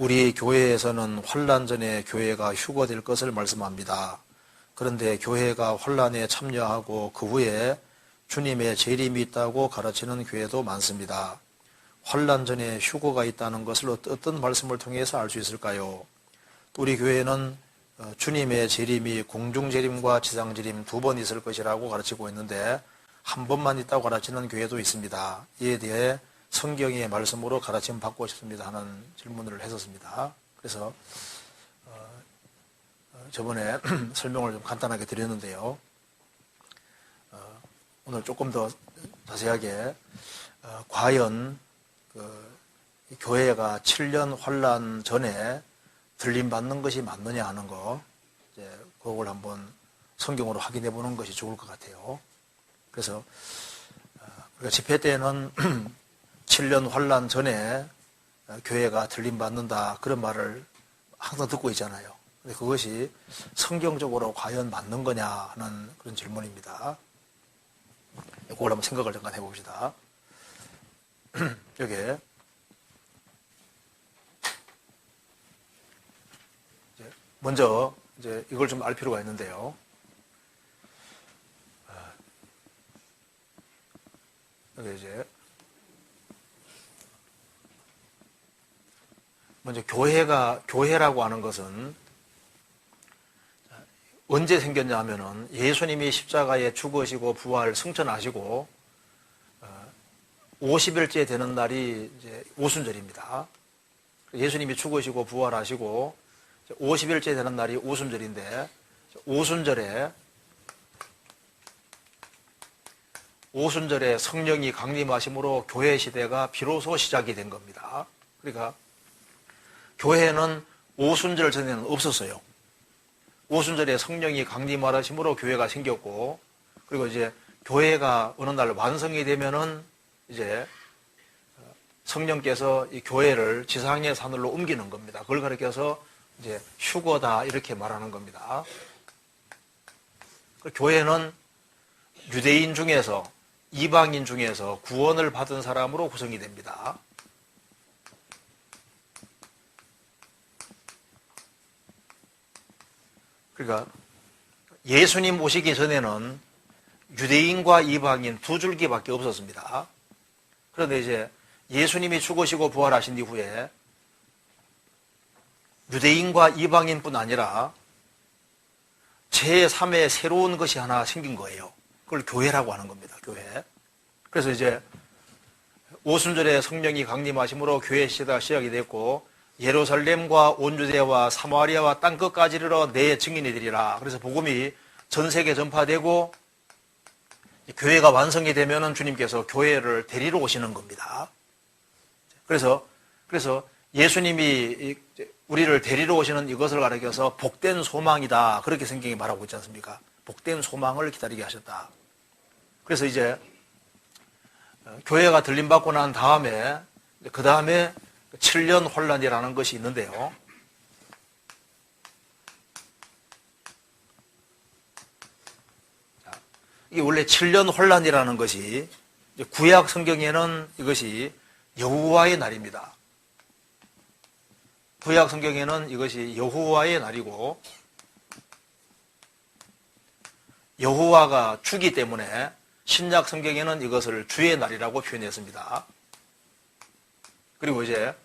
우리 교회에서는 환난 전에 교회가 휴거될 것을 말씀합니다. 그런데 교회가 환난에 참여하고 그 후에 주님의 재림이 있다고 가르치는 교회도 많습니다. 환난 전에 휴거가 있다는 것을 어떤 말씀을 통해서 알 수 있을까요? 우리 교회는 주님의 재림이 공중재림과 지상재림 두 번 있을 것이라고 가르치고 있는데 한 번만 있다고 가르치는 교회도 있습니다. 이에 대해 성경의 말씀으로 가르침 받고 싶습니다 하는 질문을 했었습니다. 그래서 저번에 설명을 좀 간단하게 드렸는데요. 오늘 조금 더 자세하게 과연 교회가 7년 환난 전에 들림받는 것이 맞느냐 하는 거, 그걸 한번 성경으로 확인해 보는 것이 좋을 것 같아요. 그래서 우리가 집회 때는 7년 환난 전에 교회가 들림받는다 그런 말을 항상 듣고 있잖아요. 근데 그것이 성경적으로 과연 맞는 거냐 하는 그런 질문입니다. 그걸 한번 생각을 잠깐 해봅시다. 여기에 먼저 이제 이걸 좀 알 필요가 있는데요. 여기 이제 먼저 교회라고 하는 것은 언제 생겼냐 하면은 예수님이 십자가에 죽으시고 부활 승천하시고 50일째 되는 날이 이제 오순절입니다. 예수님이 죽으시고 부활하시고 50일째 되는 날이 오순절인데 오순절에 성령이 강림하심으로 교회 시대가 비로소 시작이 된 겁니다. 그러니까 교회는 오순절 전에는 없었어요. 오순절에 성령이 강림하심으로 교회가 생겼고, 그리고 이제 교회가 어느 날 완성이 되면은 이제 성령께서 이 교회를 지상의 산으로 옮기는 겁니다. 그걸 가리켜서 이제 휴거다 이렇게 말하는 겁니다. 교회는 유대인 중에서 이방인 중에서 구원을 받은 사람으로 구성이 됩니다. 그러니까 예수님 오시기 전에는 유대인과 이방인 두 줄기밖에 없었습니다. 그런데 이제 예수님이 죽으시고 부활하신 이후에 유대인과 이방인뿐 아니라 제3의 새로운 것이 하나 생긴 거예요. 그걸 교회라고 하는 겁니다. 교회. 그래서 이제 오순절에 성령이 강림하심으로 교회 시대가 시작이 됐고, 예루살렘과 온 유대와 사마리아와 땅끝까지 이르러 내 증인이 되리라. 그래서 복음이 전 세계 전파되고 교회가 완성이 되면은 주님께서 교회를 데리러 오시는 겁니다. 그래서 예수님이 우리를 데리러 오시는 이것을 가리켜서 복된 소망이다. 그렇게 성경이 말하고 있지 않습니까? 복된 소망을 기다리게 하셨다. 그래서 이제 교회가 들림받고 난 다음에 그 다음에 7년 환란이라는 것이 있는데요. 이게 원래 7년 환란이라는 것이 구약 성경에는 이것이 여호와의 날입니다. 구약 성경에는 이것이 여호와의 날이고, 여호와가 주기 때문에 신약 성경에는 이것을 주의 날이라고 표현했습니다. 그리고 이제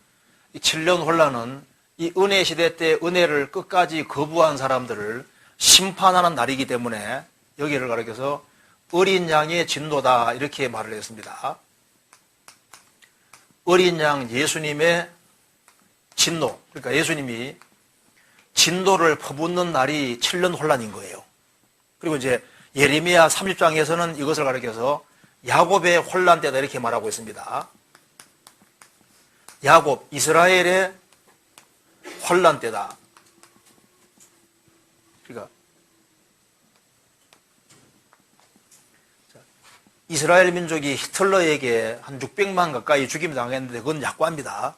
이 7년 환란은 이 은혜 시대 때 은혜를 끝까지 거부한 사람들을 심판하는 날이기 때문에 여기를 가리켜서 어린 양의 진노다 이렇게 말을 했습니다. 어린 양 예수님의 진노, 그러니까 예수님이 진노를 퍼붓는 날이 7년 환란인 거예요. 그리고 이제 예레미야 30장에서는 이것을 가리켜서 야곱의 환란 때다 이렇게 말하고 있습니다. 야곱, 이스라엘의 환란 때다. 그러니까 이스라엘 민족이 히틀러에게 한 600만 가까이 죽임당했는데 그건 약과입니다.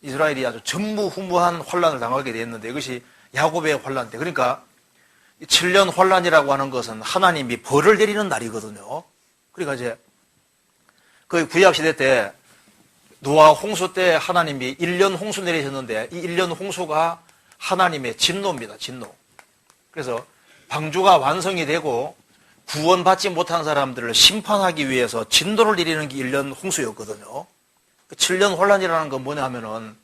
이스라엘이 아주 전무후무한 환란을 당하게 되었는데 이것이 야곱의 환란 때. 그러니까 7년 환란이라고 하는 것은 하나님이 벌을 내리는 날이거든요. 그러니까 이제 그 구약 시대 때 노아 홍수 때 하나님이 1년 홍수 내리셨는데 이 1년 홍수가 하나님의 진노입니다. 진노. 그래서 방주가 완성이 되고 구원받지 못한 사람들을 심판하기 위해서 진노를 내리는 게 1년 홍수였거든요. 7년 혼란이라는 건 뭐냐 하면은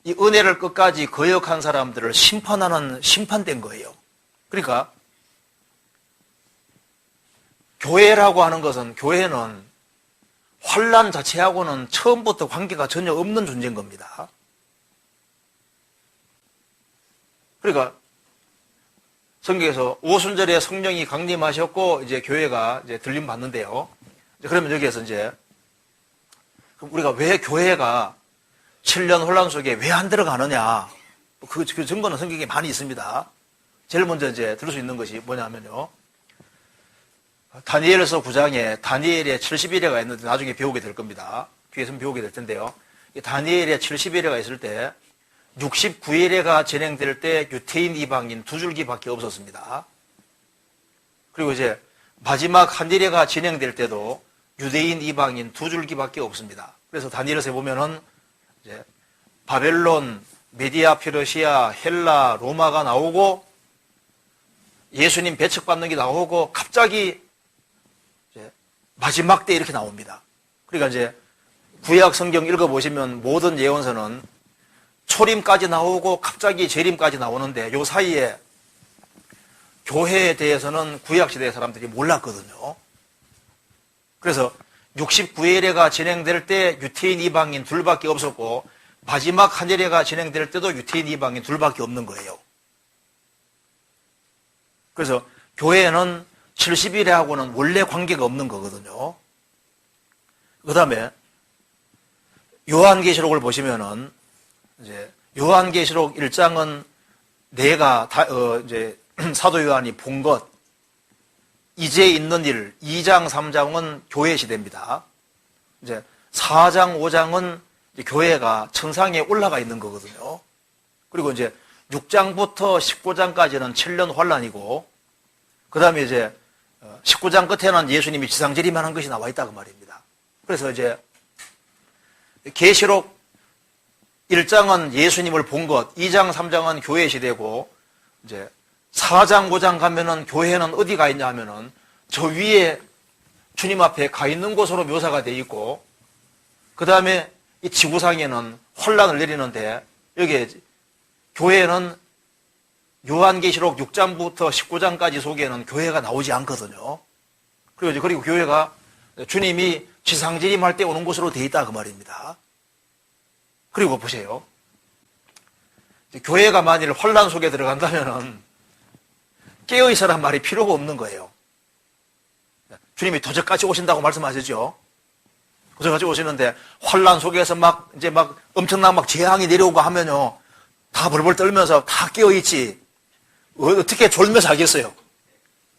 이 은혜를 끝까지 거역한 사람들을 심판하는 심판된 거예요. 그러니까 교회라고 하는 것은, 교회는 환난 자체하고는 처음부터 관계가 전혀 없는 존재인 겁니다. 그러니까 성경에서 오순절에 성령이 강림하셨고 이제 교회가 이제 들림 받는데요. 그러면 여기에서 이제 우리가 왜 교회가 7년 혼란 속에 왜 안 들어가느냐? 그 증거는 성경에 많이 있습니다. 제일 먼저 이제 들을 수 있는 것이 뭐냐면요. 다니엘서 9장에 다니엘의 70일회가 있는데 나중에 배우게 될 겁니다. 뒤에서 배우게 될 텐데요. 다니엘의 70일회가 있을 때 69일회가 진행될 때 유태인 이방인 두 줄기밖에 없었습니다. 그리고 이제 마지막 한일회가 진행될 때도 유대인 이방인 두 줄기밖에 없습니다. 그래서 다니엘서에 보면은 이제 바벨론, 메디아, 페르시아, 헬라, 로마가 나오고 예수님 배척받는 게 나오고 갑자기 이제 마지막 때 이렇게 나옵니다. 그러니까 이제 구약 성경 읽어보시면 모든 예언서는 초림까지 나오고 갑자기 재림까지 나오는데 요 사이에 교회에 대해서는 구약시대 사람들이 몰랐거든요. 그래서 69일회가 진행될 때 유태인 이방인 둘밖에 없었고 마지막 한일회가 진행될 때도 유태인 이방인 둘밖에 없는 거예요. 그래서 교회는 70일회하고는 원래 관계가 없는 거거든요. 그 다음에 요한계시록을 보시면은 이제 요한계시록 1장은 내가 이제 사도 요한이 본 것, 이제 있는 일, 2장, 3장은 교회 시대입니다. 이제 4장, 5장은 이제 교회가 천상에 올라가 있는 거거든요. 그리고 이제 6장부터 19장까지는 7년 환란이고, 그 다음에 이제 19장 끝에는 예수님이 지상재림하는 것이 나와 있다고 말입니다. 그래서 이제 계시록 1장은 예수님을 본 것, 2장, 3장은 교회 시대고, 이제 4장, 5장 가면은 교회는 어디 가 있냐 하면은 저 위에 주님 앞에 가 있는 곳으로 묘사가 되어 있고, 그 다음에 이 지구상에는 환란을 내리는데, 여기에 교회는 요한계시록 6장부터 19장까지 속에는 교회가 나오지 않거든요. 그리고 교회가 주님이 지상재림할 때 오는 곳으로 되어 있다 그 말입니다. 그리고 보세요. 교회가 만일 환란 속에 들어간다면은 깨어있으란 말이 필요가 없는 거예요. 주님이 도적같이 오신다고 말씀하시죠. 도적같이 오시는데 환란 속에서 막 엄청난 재앙이 내려오고 하면요, 다 벌벌 떨면서 다 깨어있지. 어떻게 졸면서 하겠어요?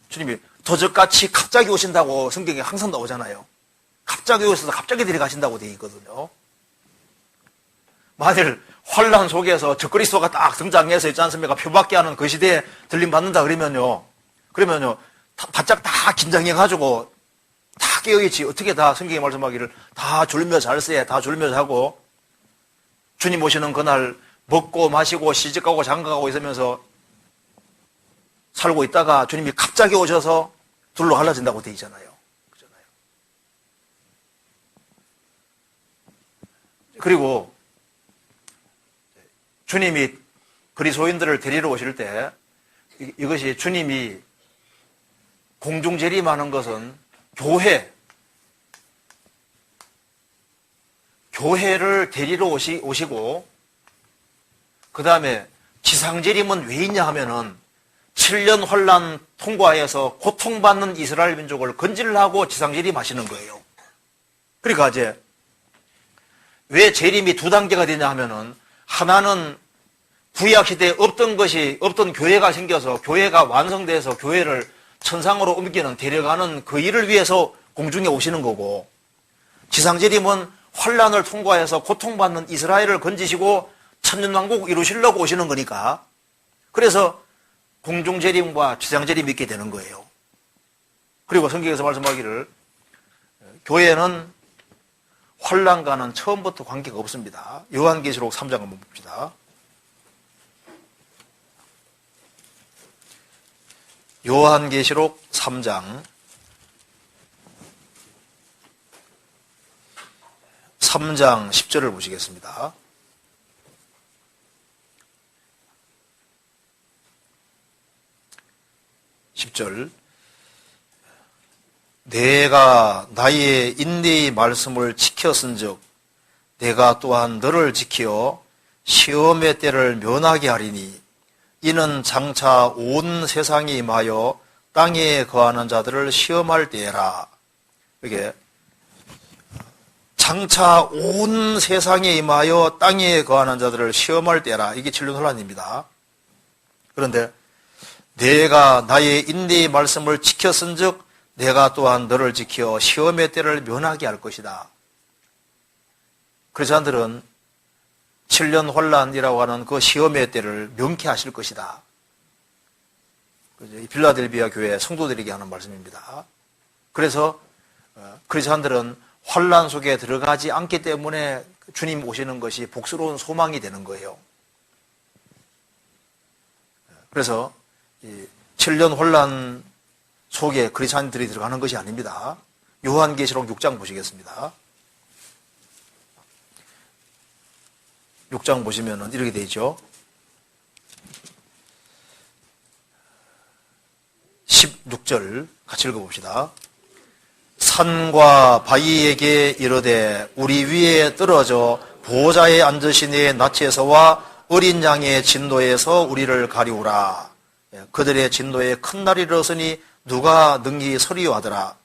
주님이 도적같이 갑자기 오신다고 성경에 항상 나오잖아요. 갑자기 오셔서 갑자기 데려가신다고 되어 있거든요. 만일 환란 속에서 적그리스도가 딱 등장해서 있지 않습니까? 표밖에 하는 그 시대에 들림 받는다 그러면요, 바짝 다 긴장해가지고 다 깨어있지. 어떻게 다 성경에 말씀하기를 다 졸며 잘세, 다 졸며 자고 주님 오시는 그날 먹고 마시고 시집가고 장가가고 있으면서 살고 있다가 주님이 갑자기 오셔서 둘로 갈라진다고 되어 있잖아요. 그렇잖아요. 그리고 주님이 그리스도인들을 데리러 오실 때 이것이 주님이 공중재림하는 것은 교회를 데리러 오시고, 그 다음에 지상재림은 왜 있냐 하면은 7년 환란 통과해서 고통받는 이스라엘 민족을 건질하고 지상재림 하시는 거예요. 그러니까 이제 왜 재림이 두 단계가 되냐 하면은, 하나는 구약시대에 없던 교회가 생겨서 교회가 완성돼서 교회를 천상으로 옮기는, 데려가는 그 일을 위해서 공중에 오시는 거고, 지상재림은 환란을 통과해서 고통받는 이스라엘을 건지시고 천년왕국 이루시려고 오시는 거니까, 그래서 공중재림과 지상재림이 있게 되는 거예요. 그리고 성경에서 말씀하기를 교회는 환란과는 처음부터 관계가 없습니다. 요한계시록 3장 한번 봅시다. 요한계시록 3장 10절을 보시겠습니다. 10절. 내가 나의 인내의 말씀을 지켰은즉 내가 또한 너를 지켜 시험의 때를 면하게 하리니 이는 장차 온 세상에 임하여 땅에 거하는 자들을 시험할 때라. 이게 장차 온 세상에 임하여 땅에 거하는 자들을 시험할 때라. 이게 진료 혼란입니다. 그런데 내가 나의 인내의 말씀을 지켰은즉 내가 또한 너를 지켜 시험의 때를 면하게 할 것이다. 그리스도인들은 7년 환란이라고 하는 그 시험의 때를 명쾌하실 것이다. 빌라델비아 교회 성도들에게 하는 말씀입니다. 그래서 그리스도인들은 환란 속에 들어가지 않기 때문에 주님 오시는 것이 복스러운 소망이 되는 거예요. 그래서 7년 환란 속에 그리스도인들이 들어가는 것이 아닙니다. 요한계시록 6장 보시겠습니다. 6장 보시면 이렇게 되어 있죠. 16절 같이 읽어봅시다. 산과 바위에게 이르되 우리 위에 떨어져 보호자에 앉으신 이의 낯에서와 어린 양의 진노에서 우리를 가리우라. 그들의 진노에 큰 날이 일어서니 누가 능히 서리요 하더라.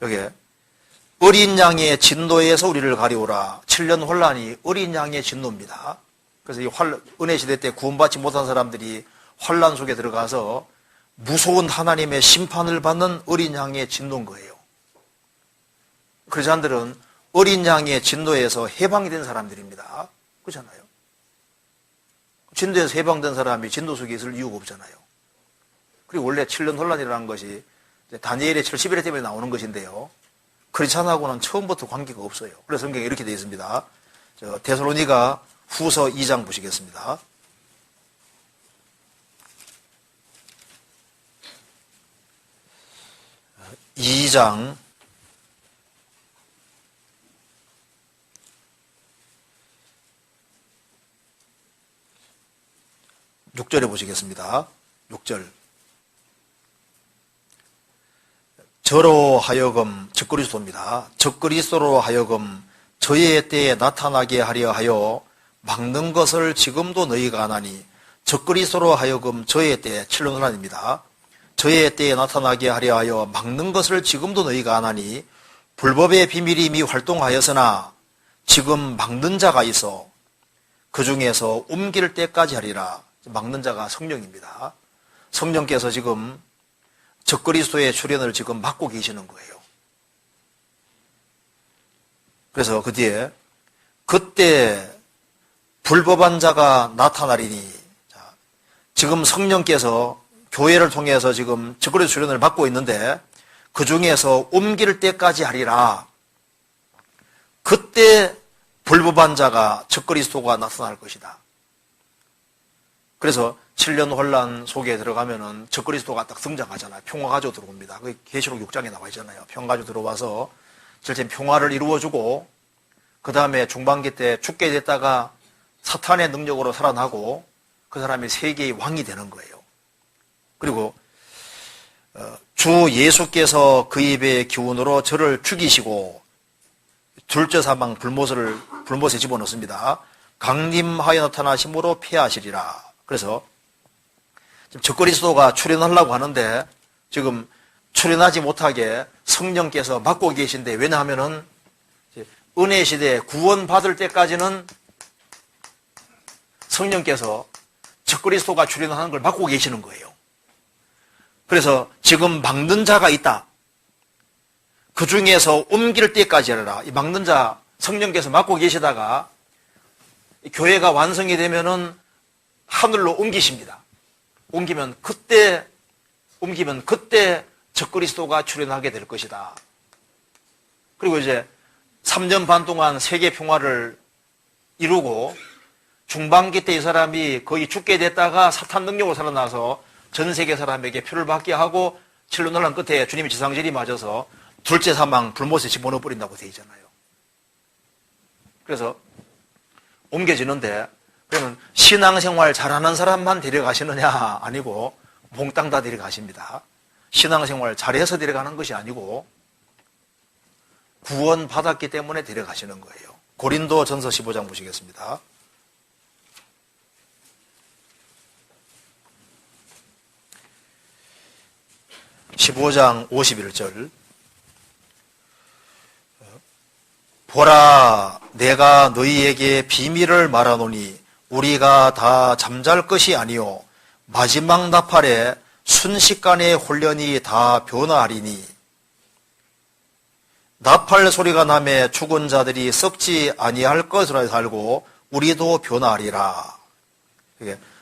여기 어린 양의 진노에서 우리를 가리우라. 7년 환란이 어린 양의 진노입니다. 그래서 이 은혜 시대 때 구원받지 못한 사람들이 환란 속에 들어가서 무서운 하나님의 심판을 받는 어린 양의 진노인 거예요. 그리스도인들은 어린 양의 진노에서 해방이 된 사람들입니다. 그렇잖아요. 진노에서 해방된 사람이 진노 속에 있을 이유가 없잖아요. 그리고 원래 7년 혼란이라는 것이 다니엘의 70일 때문에 나오는 것인데요. 크리스찬하고는 처음부터 관계가 없어요. 그래서 성경에 이렇게 되어 있습니다. 데살로니가 후서 2장 보시겠습니다. 이 2장 6절에 보시겠습니다. 6절. 저로 하여금, 적그리스도입니다. 적그리스도로 하여금 저의 때에 나타나게 하려 하여 막는 것을 지금도 너희가 아나니, 적그리스도로 하여금 저의 때에, 7년 혼란입니다. 저의 때에 나타나게 하려 하여 막는 것을 지금도 너희가 아나니 불법의 비밀이 이미 활동하였으나 지금 막는 자가 있어 그 중에서 옮길 때까지 하리라. 막는 자가 성령입니다. 성령께서 지금 적그리스도의 출현을 지금 막고 계시는 거예요. 그래서 그 뒤에 그때 불법한 자가 나타나리니, 지금 성령께서 교회를 통해서 지금 적그리스도 출현을 막고 있는데 그 중에서 옮길 때까지 하리라. 그때 불법한 자가 적그리스도가 나타날 것이다. 그래서 7년 혼란 속에 들어가면은 적그리스도가 딱 등장하잖아요. 평화 가지고 들어옵니다. 그 계시록 6장에 나와 있잖아요. 평화 가지고 들어와서 절대 평화를 이루어주고, 그 다음에 중반기 때 죽게 됐다가 사탄의 능력으로 살아나고 그 사람이 세계의 왕이 되는 거예요. 그리고 주 예수께서 그 입의 기운으로 저를 죽이시고 둘째 사망 불못에 집어넣습니다. 강림하여 나타나심으로 패하시리라. 그래서 지금 적그리스도가 출현하려고 하는데 지금 출현하지 못하게 성령께서 막고 계신데, 왜냐하면은 은혜 시대 구원받을 때까지는 성령께서 적그리스도가 출현하는 걸 막고 계시는 거예요. 그래서 지금 막는 자가 있다. 그 중에서 옮길 때까지 하라. 이 막는 자 성령께서 막고 계시다가 교회가 완성이 되면은 하늘로 옮기십니다. 옮기면 그때 적그리스도가 출현하게 될 것이다. 그리고 이제 3년 반 동안 세계 평화를 이루고 중반기 때 이 사람이 거의 죽게 됐다가 사탄 능력으로 살아나서 전 세계 사람에게 표를 받게 하고 7년 논란 끝에 주님이 지상절이 맞아서 둘째 사망 불못에 집어넣어 버린다고 되어 있잖아요. 그래서 옮겨지는데 그러면 신앙생활 잘하는 사람만 데려가시느냐? 아니고 몽땅 다 데려가십니다. 신앙생활 잘해서 데려가는 것이 아니고 구원 받았기 때문에 데려가시는 거예요. 고린도 전서 15장 보시겠습니다. (15장) 51절 보라 내가 너희에게 비밀을 말하노니 우리가 다 잠잘 것이 아니요 마지막 나팔에 순식간에 혼련이 다 변화하리니 나팔 소리가 나매 죽은 자들이 썩지 아니할 것으로 알고 우리도 변화하리라.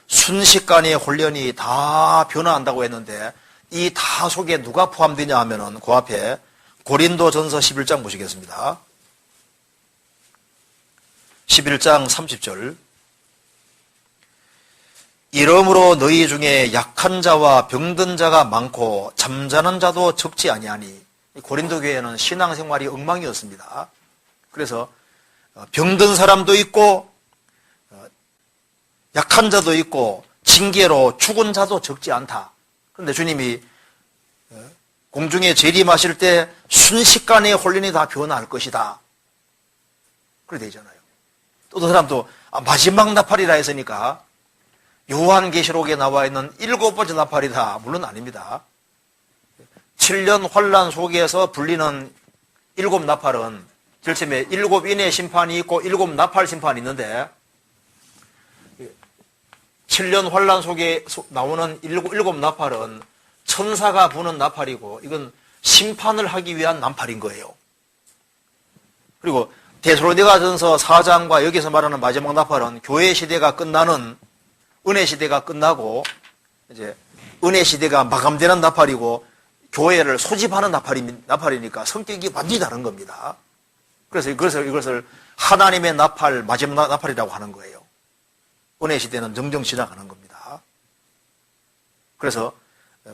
순식간에 혼련이 다 변화한다고 했는데 이 다 속에 누가 포함되냐 하면은 그 앞에 고린도 전서 11장 보시겠습니다. 11장 30절 이러므로 너희 중에 약한 자와 병든 자가 많고 잠자는 자도 적지 아니하니 고린도 교회는 신앙생활이 엉망이었습니다. 그래서 병든 사람도 있고 약한 자도 있고 징계로 죽은 자도 적지 않다. 그런데 주님이 공중에 재림하실 때 순식간에 혼련이 다 변화할 것이다. 그렇게 되잖아요. 또 어떤 사람도 마지막 나팔이라 했으니까 요한계시록에 나와 있는 7번째 나팔이다. 물론 아닙니다. 7년 환란 속에서 불리는 7나팔은 절침에 7인의 심판이 있고 7나팔 심판이 있는데 7년 환란 속에 나오는 7나팔은 천사가 부는 나팔이고 이건 심판을 하기 위한 나팔인 거예요. 그리고 데살로니가전서 4장과 여기서 말하는 마지막 나팔은 교회 시대가 끝나는 은혜 시대가 끝나고 이제 은혜 시대가 마감되는 나팔이고 교회를 소집하는 나팔이니까 성격이 완전히 다른 겁니다. 그래서 이것을 하나님의 나팔, 마지막 나팔이라고 하는 거예요. 은혜 시대는 정정 지나가는 겁니다. 그래서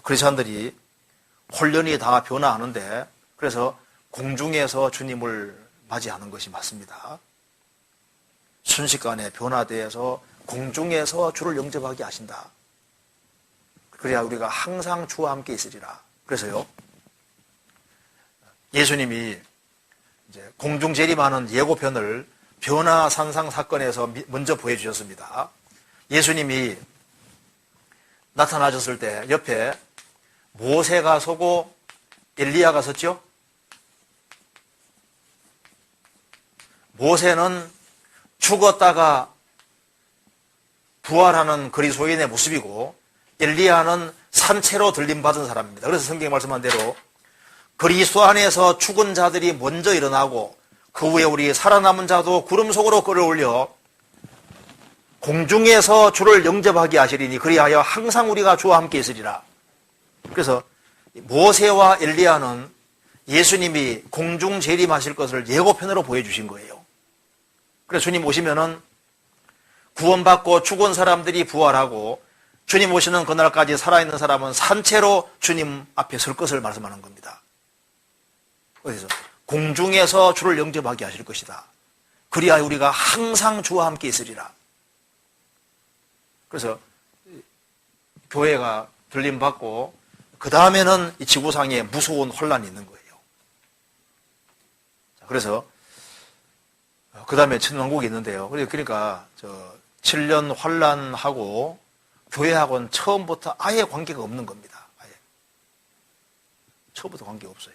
크리스천들이 혼련이 다 변화하는데 그래서 공중에서 주님을 맞이하는 것이 맞습니다. 순식간에 변화되어서 공중에서 주를 영접하게 하신다. 그래야 우리가 항상 주와 함께 있으리라. 그래서요, 예수님이 이제 공중 재림하는 예고편을 변화산상 사건에서 먼저 보여주셨습니다. 예수님이 나타나셨을 때 옆에 모세가 서고 엘리야가 섰죠. 모세는 죽었다가 부활하는 그리스도인의 모습이고 엘리야는 산채로 들림받은 사람입니다. 그래서 성경에 말씀한 대로 그리스도 안에서 죽은 자들이 먼저 일어나고 그 후에 우리 살아남은 자도 구름 속으로 끌어올려 공중에서 주를 영접하게 하시리니 그리하여 항상 우리가 주와 함께 있으리라. 그래서 모세와 엘리야는 예수님이 공중 재림하실 것을 예고편으로 보여주신 거예요. 그래서 주님 오시면은 구원받고 죽은 사람들이 부활하고 주님 오시는 그날까지 살아있는 사람은 산채로 주님 앞에 설 것을 말씀하는 겁니다. 어디서? 공중에서 주를 영접하게 하실 것이다. 그리하여 우리가 항상 주와 함께 있으리라. 그래서 교회가 들림받고 그 다음에는 이 지구상에 무서운 혼란이 있는 거예요. 그래서 그 다음에 천왕국이 있는데요. 그러니까 7년 환란하고 교회하고는 처음부터 아예 관계가 없는 겁니다. 아예. 처음부터 관계가 없어요.